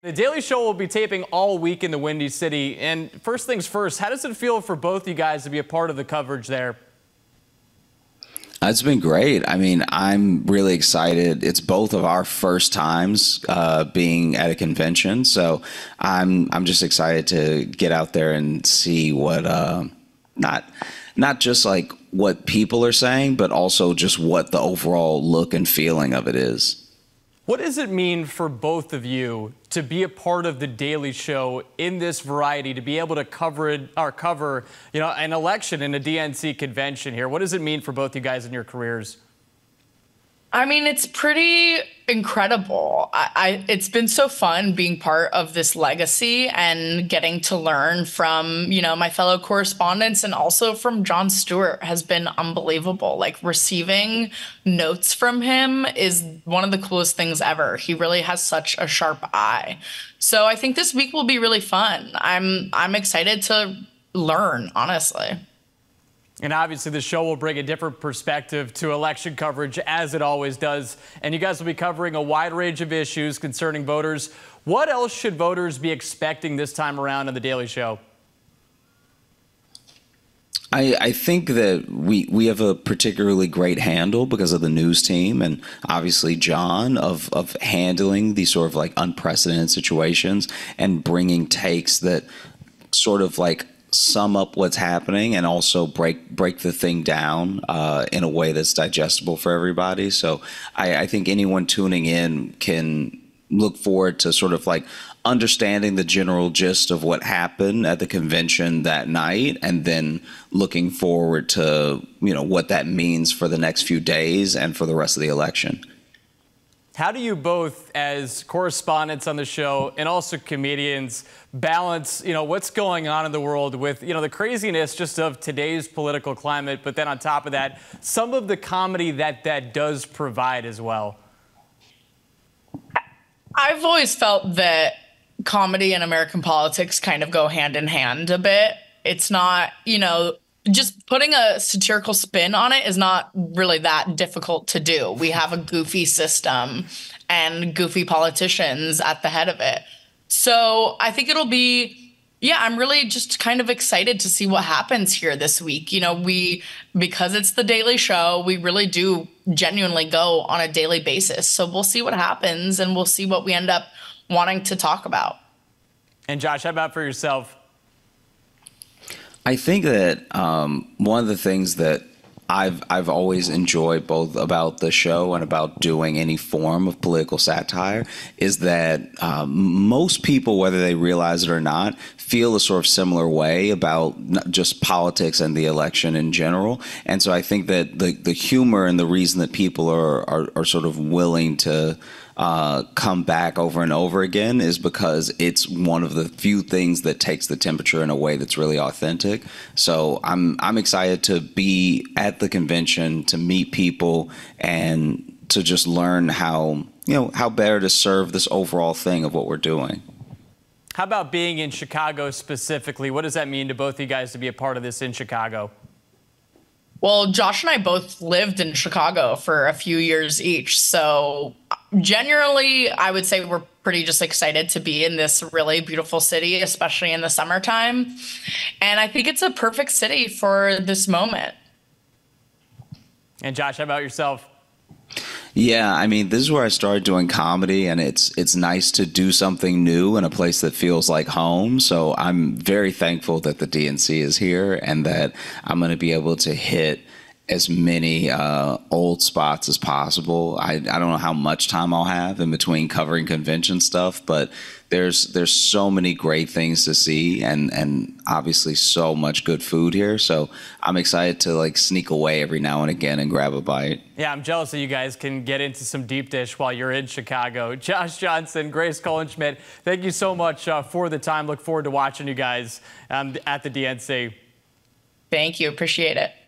The Daily Show will be taping all week in the Windy City. And first things first, how does it feel for both you guys to be a part of the coverage there? It's been great. I mean, I'm really excited. It's both of our first times being at a convention, so I'm just excited to get out there and see what not just like what people are saying, but also just what the overall look and feeling of it is. What does it mean for both of you to be a part of the Daily Show in this variety, to be able to cover an election in a DNC convention here? What does it mean for both you guys in your careers? I mean, it's pretty incredible. It's been so fun being part of this legacy and getting to learn from, my fellow correspondents, and also from Jon Stewart has been unbelievable. Like, receiving notes from him is one of the coolest things ever. He really has such a sharp eye. So I think this week will be really fun. I'm excited to learn, honestly. And obviously the show will bring a different perspective to election coverage, as it always does. And you guys will be covering a wide range of issues concerning voters. What else should voters be expecting this time around on The Daily Show? I think that we have a particularly great handle because of the news team and obviously John of handling these sort of like unprecedented situations and bringing takes that sort of like sum up what's happening and also break the thing down in a way that's digestible for everybody. So I think anyone tuning in can look forward to sort of like understanding the general gist of what happened at the convention that night, and then looking forward to, what that means for the next few days and for the rest of the election. How do you both, as correspondents on the show and also comedians, balance, what's going on in the world with, the craziness just of today's political climate, but then on top of that, some of the comedy that does provide as well? I've always felt that comedy and American politics kind of go hand in hand a bit. It's not, just putting a satirical spin on it is not really that difficult to do. We have a goofy system and goofy politicians at the head of it. So I think it'll be, I'm really just kind of excited to see what happens here this week. Because it's the Daily Show, we really do genuinely go on a daily basis. So we'll see what happens, and we'll see what we end up wanting to talk about. And Josh, how about for yourself? I think that one of the things that I've always enjoyed both about the show and about doing any form of political satire is that most people, whether they realize it or not, feel a sort of similar way about not just politics and the election in general. And so I think that the humor and the reason that people are sort of willing to come back over and over again is because it's one of the few things that takes the temperature in a way that's really authentic. So I'm excited to be at the convention, to meet people, and to just learn how better to serve this overall thing of what we're doing. How about being in Chicago specifically? What does that mean to both of you guys to be a part of this in Chicago? Well, Josh and I both lived in Chicago for a few years each. So generally, I would say we're pretty just excited to be in this really beautiful city, especially in the summertime. And I think it's a perfect city for this moment. And Josh, how about yourself? Yeah, I mean, this is where I started doing comedy, and it's nice to do something new in a place that feels like home. So I'm very thankful that the DNC is here and that I'm going to be able to hit as many old spots as possible. I don't know how much time I'll have in between covering convention stuff, but there's so many great things to see, and obviously so much good food here. So I'm excited to like sneak away every now and again and grab a bite. Yeah, I'm jealous that you guys can get into some deep dish while you're in Chicago. Josh Johnson, Grace Kuhlenschmidt, thank you so much for the time. Look forward to watching you guys at the DNC. Thank you. Appreciate it.